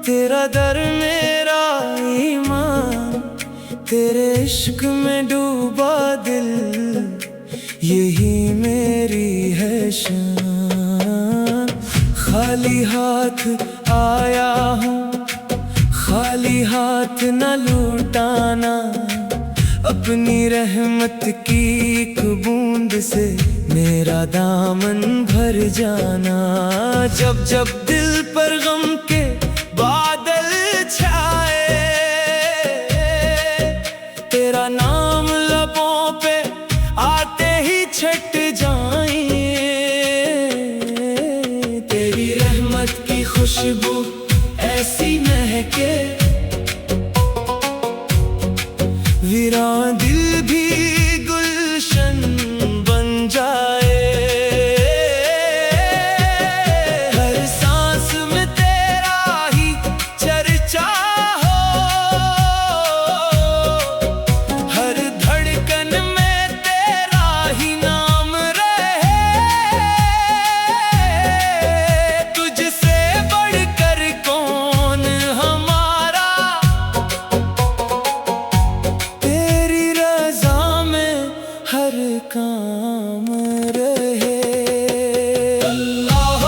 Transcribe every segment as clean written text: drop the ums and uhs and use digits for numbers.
तेरा दर मेरा ईमान, तेरे इश्क में डूबा दिल, यही मेरी है शान। खाली हाथ आया हूँ, खाली हाथ न लौटाना, अपनी रहमत की एक बूंद से मेरा दामन भर जाना। जब जब दिल पर गम के बादल छाए, तेरा नाम लबों पे आते ही छट जाए। तेरी रहमत की खुशबू ऐसी महके, वीरान दिल भी गुलशन बन जाए। हर सांस में तेरा ही चर्चा हो, हर धड़कन में तेरा ही नाम रहे। तुझसे बढ़कर कौन हमारा, हर काम रहे। अल्लाह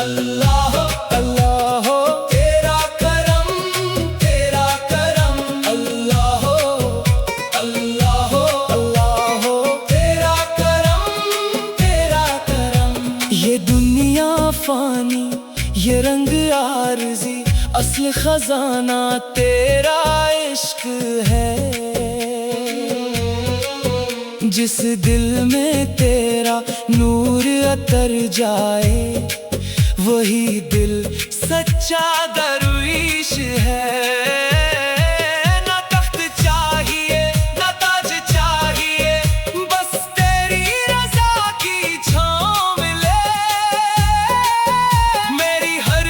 अल्लाह अल्लाह, तेरा करम अल्लाह अल्लाह अल्लाह, तेरा करम। ये दुनिया फानी, ये रंग आरज़ी, असली खजाना तेरा इश्क है। जिस दिल में तेरा नूर अतर जाए, वही दिल सच्चा दरवीश है। ना तख्त चाहिए ना ताज चाहिए, बस तेरी रज़ा की छाँव मिले। मेरी हर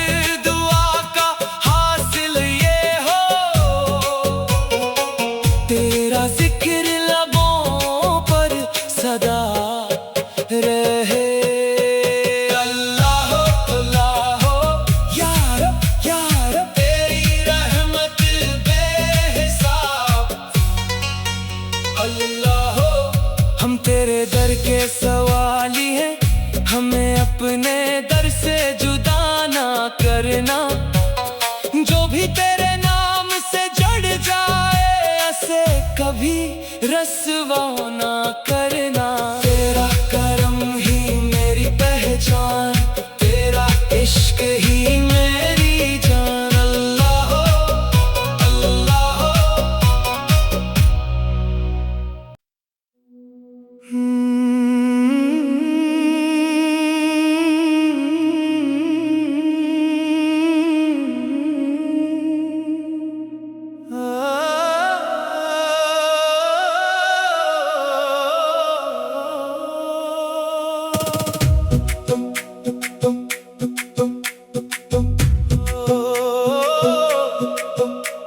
दुआ का हासिल ये हो, तेरा जिक्र सदा रहे। अल्लाह अल्लाह या रब, तेरी रहमत बेहिसाब। अल्लाह हम तेरे दर के सवाली हैं, हमें अपने दर से जुदा ना करना। जो भी तेरे नाम से जुड़ जाए, ऐसे कभी रस्वा ना करना। तेरा करम ही मेरी पहचान, तेरा इश्क ही मेरी जान। अल्लाह अल्लाह।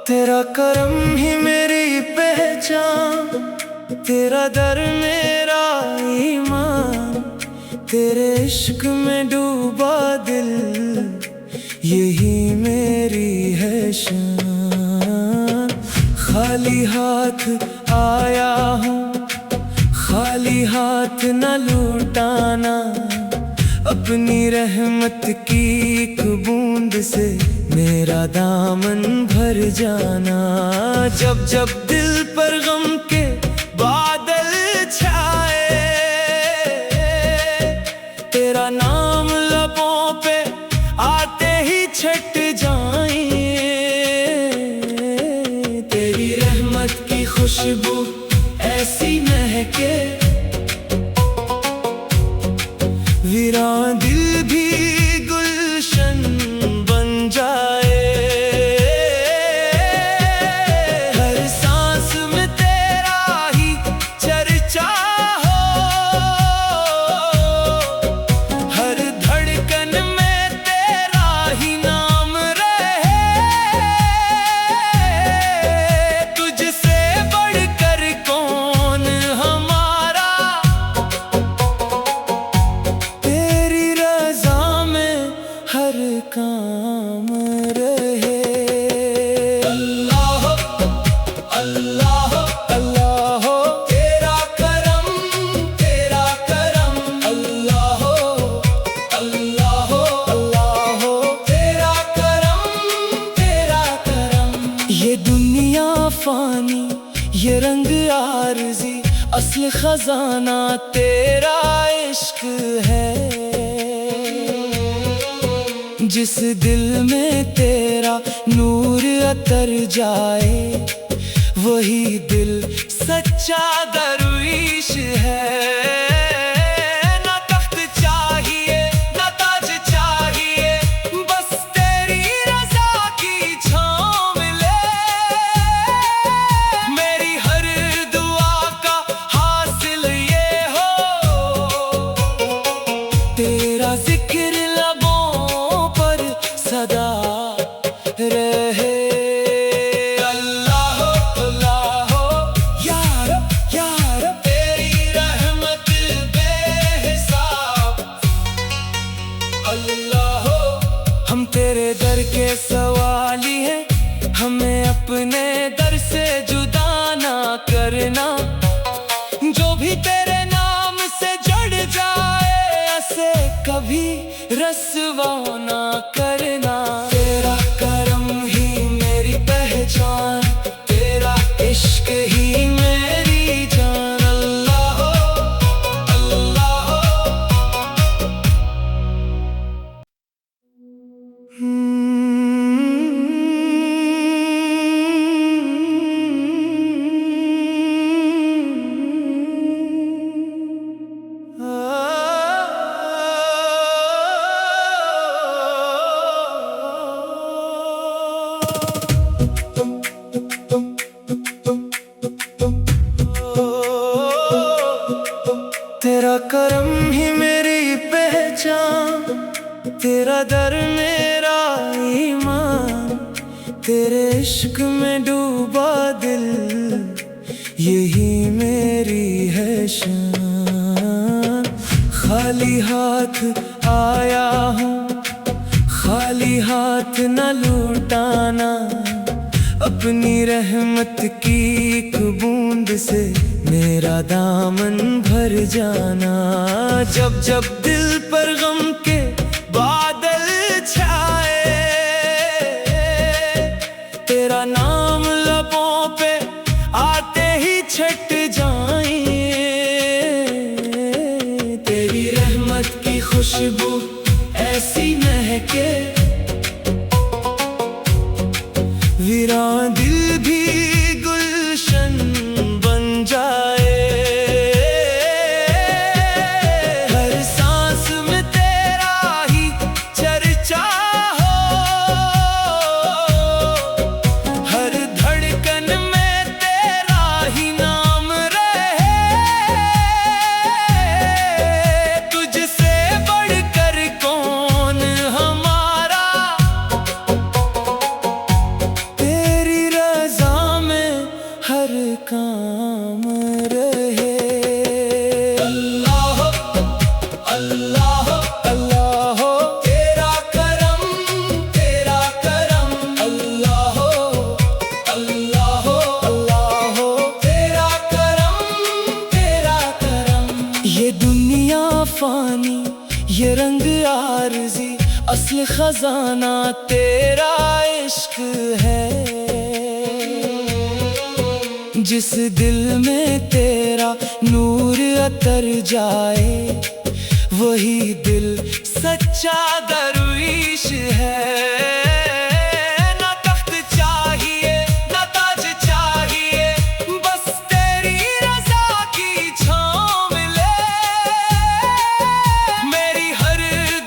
तेरा करम ही मेरी पहचान, तेरा दर मेरा ईमान, तेरे इश्क में डूबा दिल, यही मेरी है शान। खाली हाथ आया हूँ, खाली हाथ न लौटाना, अपनी रहमत की एक बूंद से मेरा दामन भर जाना। जब जब दिल पर गम के बादल छाए, तेरा नाम लबों पे आते ही छट जाए। तेरी रहमत की खुशबू ऐसी महके, वीरान दिल भी गुलशन बन जाए। हर सांस में तेरा ही ये दुनिया फानी, ये रंग आरज़ी, असल खजाना तेरा इश्क है। जिस दिल में तेरा नूर अतर जाए, वही दिल सच्चा दरवीश है। ना तख्त चाहिए ना ताज चाहिए, बस तेरी रज़ा की छाँव मिले। मेरी हर दुआ का हासिल ये हो, तेरा जिक्र लबों पर सदा रहे। हम तेरे दर के सवाली हैं, हमें अपने दर से जुदा ना करना। जो भी तेरे नाम से जुड़ जाए, ऐसे कभी रस्वा ना करना। तेरा करम ही मेरी पहचान, तेरा इश्क ही मेरी जान। अल्लाह अल्लाह। तेरा करम ही मेरी पहचान, तेरा दर मेरा ईमान। तेरे इश्क में डूबा दिल, यही मेरी है शान। खाली हाथ आया हूँ, खाली हाथ न लौटाना। अपनी रहमत की एक बूंद से मेरा दामन भर जाना। जब जब दिल पर गम के बादल छाए, तेरा नाम लबों पे आते ही छट जाए। तेरी रहमत की खुशबू ऐसी महके, वीरान दिल भी गुलशन बन जाए। हर सांस में तेरा ही चर्चा हो, हर धड़कन में तेरा ही नाम रहे। तुझसे बढ़कर कौन हमारा, हर काम रहे। अल्लाह अल्लाह अल्लाह, तेरा करम अल्लाह अल्लाह अल्लाह, तेरा करम। ये दुनिया फानी, ये रंग आरज़ी, असल खजाना तेरा इश्क है। जिस दिल में तेरा नूर अतर जाए, वही दिल सच्चा दरवीश है। ना तख्त चाहिए ना ताज चाहिए, बस तेरी रज़ा की छाँव मिले। मेरी हर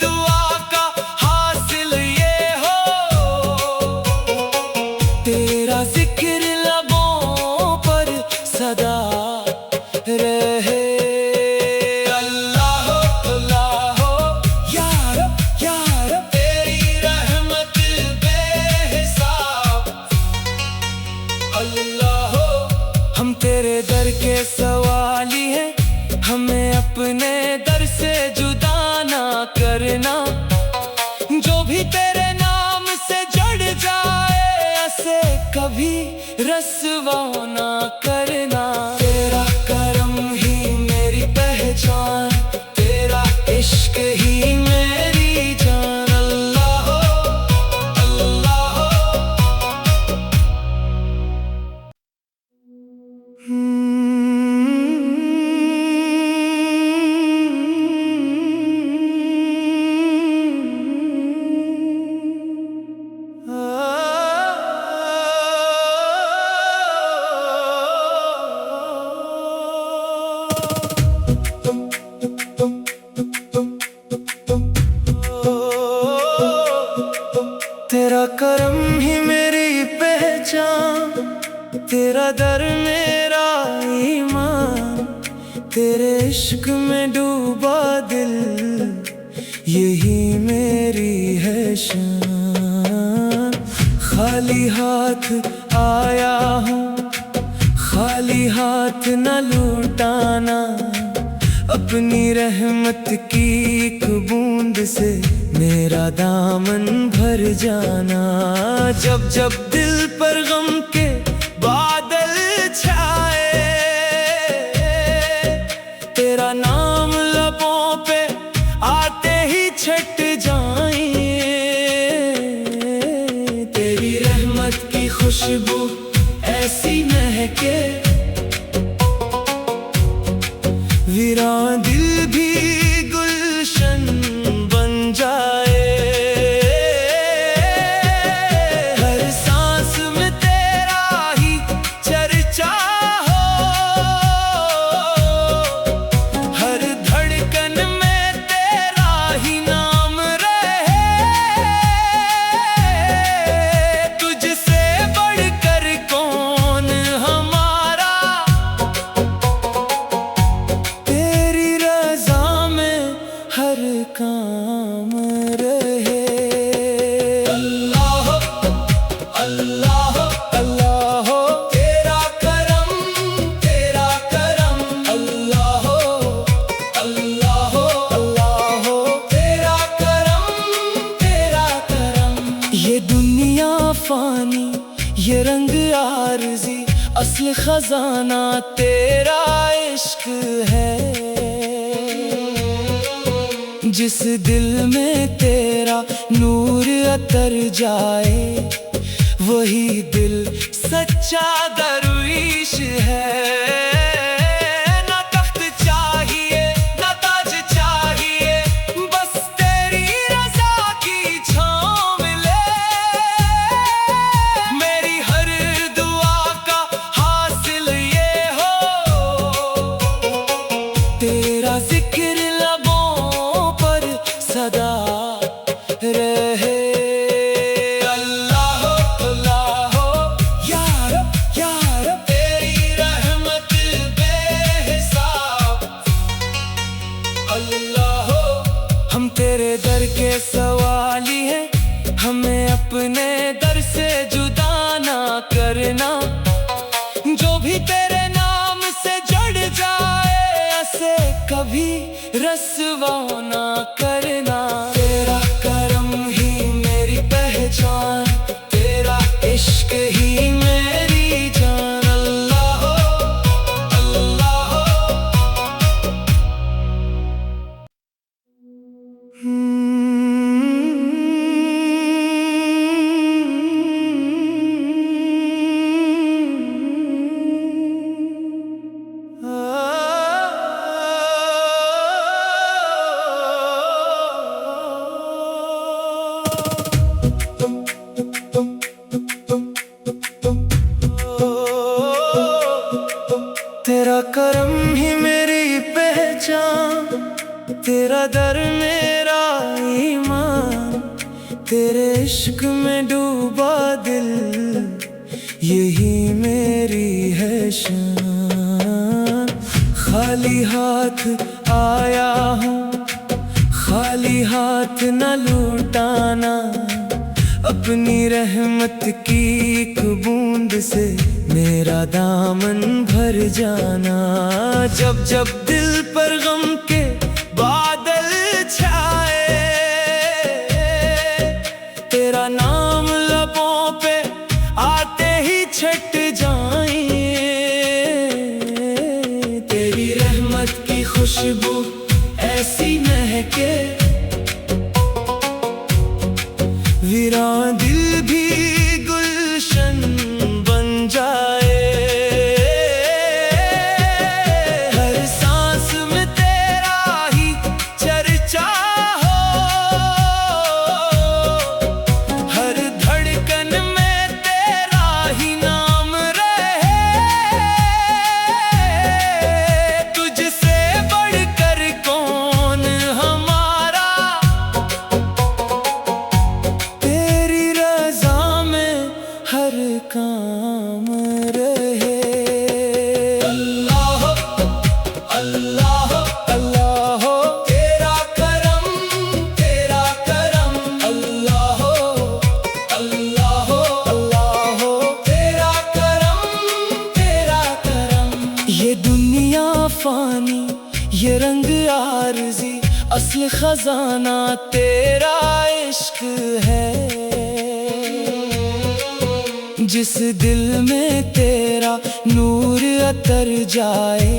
दुआ का हासिल ये हो, तेरा जिक्र लबों पर सदा रहे। अल्लाह अल्लाह, या रब तेरी रहमत बेहिसाब। अल्लाह हम तेरे दर के सवाली हैं, हमें अपने दर से जुदा ना करना। जो भी तेरे नाम से जुड़ जाए, ऐसे कभी रस्वा ना करना। तेरा करम ही मेरी पहचान, तेरा इश्क ही मेरी जान। अल्लाह अल्लाह करम ही मेरी पहचान, तेरा दर मेरा ईमान, तेरे इश्क में डूबा दिल, यही मेरी है शान। खाली हाथ आया हूँ, खाली हाथ न लौटाना, अपनी रहमत की एक बूंद से मेरा दामन भर जाना। जब जब दिल पर गम के बादल छाए, तेरा नाम लबों पे आते ही छट जाए। तेरी रहमत की खुशबू ऐसी महके, वीरान दिल भी गुलशन बन जाए। हर सांस में तेरा ही चर्चा हो, हर धड़कन में तेरा ही नाम रहे। तुझसे बढ़कर कौन हमारा, तेरी रज़ा में हर काम रहे। अल्लाह अल्लाह अल्लाह, तेरा करम अल्लाह अल्लाह अल्लाह, तेरा करम। ये दुनिया फानी, ये रंग आरज़ी, असली खजाना तेरा इश्क है। जिस दिल में तेरा नूर अतर जाए, वही दिल सच्चा दरवीश है। ना तख्त चाहिए ना ताज चाहिए, बस तेरी रज़ा की छाँव मिले। मेरी हर दुआ का हासिल ये हो, तेरा जिक्र लबों पर सदा रहे। अल्लाह अल्लाह या रब, तेरी रहमत बेहिसाब। अल्लाह हम तेरे दर के सवाली हैं, हमें अपने दर से जुदा ना करना। जो भी तेरे नाम से जुड़ जाए, ऐसे कभी रसवा ना करना। तेरा करम ही मेरी पहचान, तेरा इश्क ही मेरी जान। अल्लाह अल्लाह। तेरा करम ही मेरी पहचान, तेरा दर मेरा ईमान, तेरे इश्क में डूबा दिल, यही मेरी है शान। खाली हाथ आया हूँ, खाली हाथ न लौटाना, अपनी रहमत की एक बूंद से मेरा दामन भर जाना। जब जब दिल पर गम के बादल छाए, तेरा नाम लबों पे आते ही छट जाए। तेरी रहमत की खुशबू ऐसी महके, वीरान दिल भी गुलशन बन जाए। हर सांस में तेरा काम रहे। अल्लाह अल्लाह अल्लाह तेरा करम अल्लाह अल्लाह अल्लाह तेरा करम। ये दुनिया फानी, ये रंग आरज़ी, असल खजाना तेरा इश्क है। जिस दिल में तेरा नूर अतर जाए,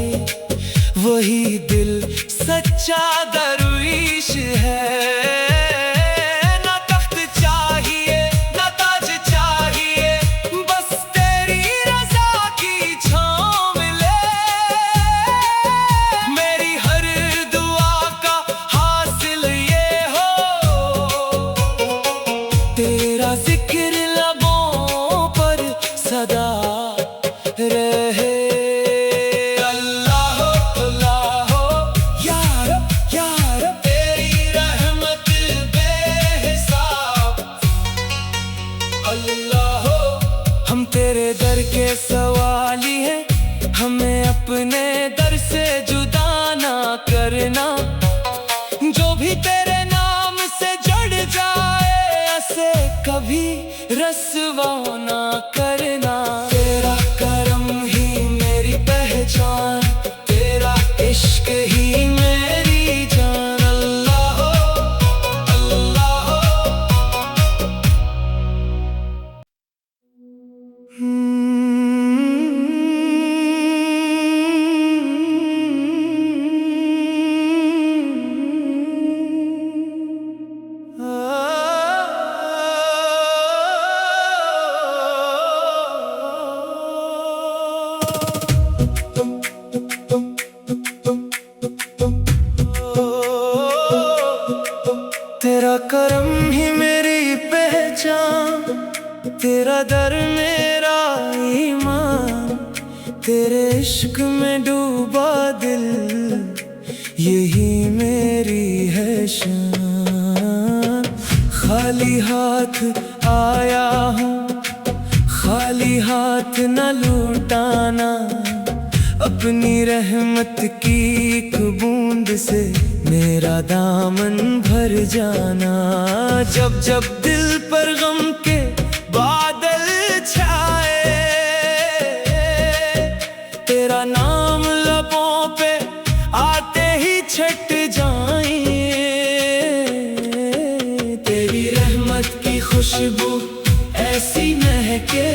वही दिल सच्चा दरवीश है। ना तख्त चाहिए ना ताज चाहिए, बस तेरी रज़ा की छाँव मिले। मेरी हर दुआ का हासिल ये हो, तेरा जिक्र लबों पर सदा रहे। अल्लाह अल्लाह या रब तेरी रहमत बेहिसाब। अल्लाह हम तेरे दर के सवाली हैं, हमें अपने दर से जुदा ना करना। जो भी तेरे नाम से जुड़ जाए, ऐसे कभी रस्वा ना करना। तेरा करम ही मेरी पहचान, तेरा इश्क ही मेरी जान। अल्लाह अल्लाह तेरा करम ही मेरी पहचान, तेरा दर मेरा ईमान। तेरे इश्क में डूबा दिल, यही मेरी है शान। खाली हाथ आया हूँ, खाली हाथ न लौटाना। अपनी रहमत की एक बूंद से मेरा दामन भर जाना। जब जब दिल पर गम के बादल छाए, तेरा नाम लबों पे आते ही छट जाए। तेरी रहमत की खुशबू ऐसी महके,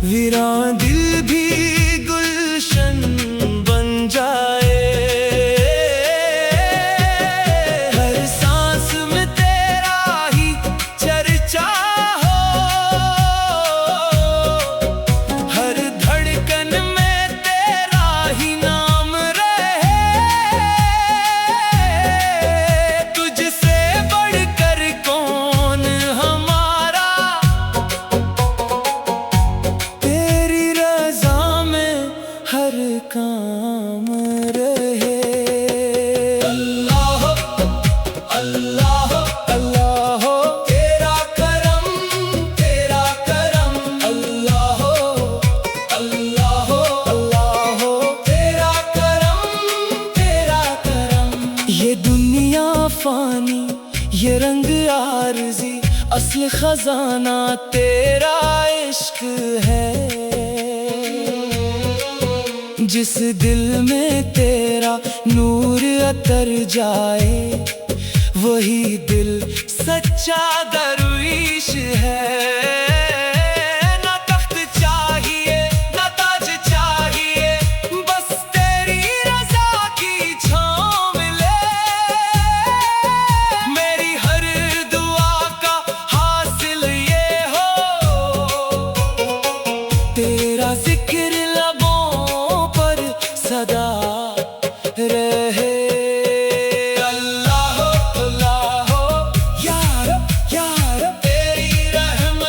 वीरान दिल भी गुलशन बन जाए। हर सांस में तेरा ही चर्चा हो, हर धड़कन में तेरा ही नाम रहे। तुझसे बढ़कर कौन हमारा, तेरी रज़ा में हर काम रहे। अल्लाह अल्लाह अल्लाह तेरा करम अल्लाह अल्लाह अल्लाह तेरा करम। ये दुनिया फानी, ये रंग आरज़ी, असल खजाना तेरा इश्क है। जिस दिल में तेरा नूर अतर जाए, वही दिल सच्चा दरवीश है। ना तख्त चाहिए ना ताज चाहिए, बस तेरी रज़ा की छाँव मिले। मेरी हर दुआ का हासिल ये हो, तेरा जिक्र लबों पर सदा रहे। अल्लाह अल्लाह या रब तेरी रहमत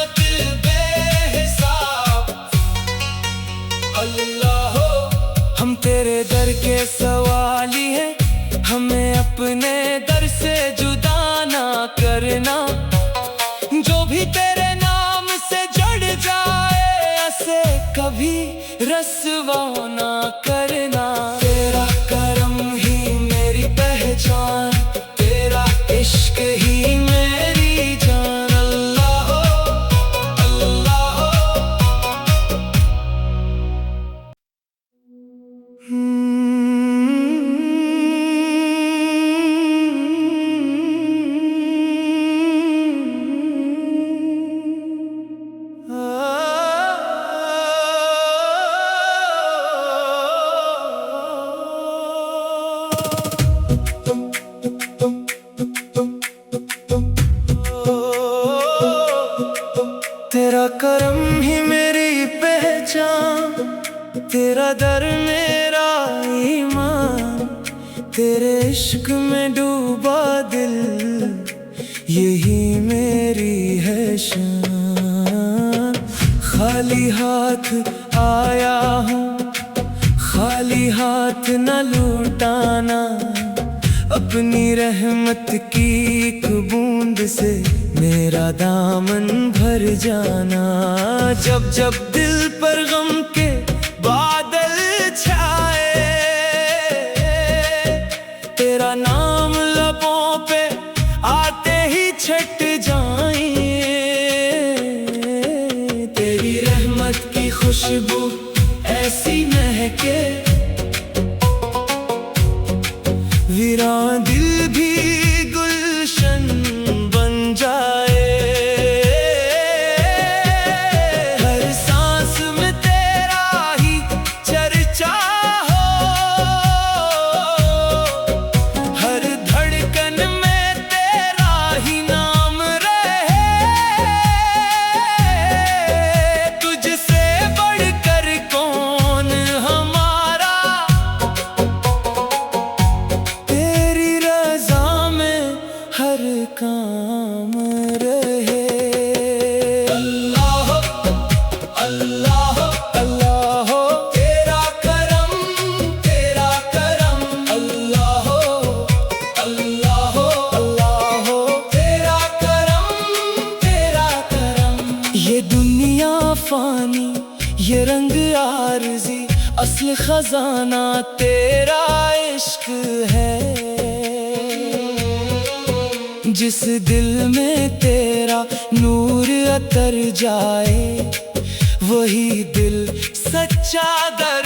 तेरे नाम से जुड़ जाए, ऐसे कभी रस्वा ना करना। तेरा करम ही मेरी पहचान, तेरा इश्क ही मेरी जान। अल्लाह अल्लाह। तेरा करम ही मेरी पहचान, तेरा दर मेरा ईमान, तेरे इश्क में डूबा दिल, यही मेरी है शान। खाली हाथ आया हूँ, खाली हाथ न लौटाना, अपनी रहमत की एक बूंद से मेरा दामन भर जाना। जब जब दिल पर गम के बादल छाए, तेरा नाम लबों पे आते ही छट जाए। तेरी रहमत की खुशबू ऐसी महके, वीरान दिल भी गुलशन बन जाए। हर सांस में तेरा ही चर्चा हो, हर धड़कन में तेरा ही नाम रहे। तुझसे बढ़कर कौन हमारा, हर काम रहे। अल्लाह अल्लाह अल्लाह, तेरा करम अल्लाह अल्लाह अल्लाह, तेरा करम। ये दुनिया फानी, ये रंग आरज़ी, असली खजाना तेरा इश्क है। जिस दिल में तेरा नूर अतर जाए, वही दिल सच्चा दर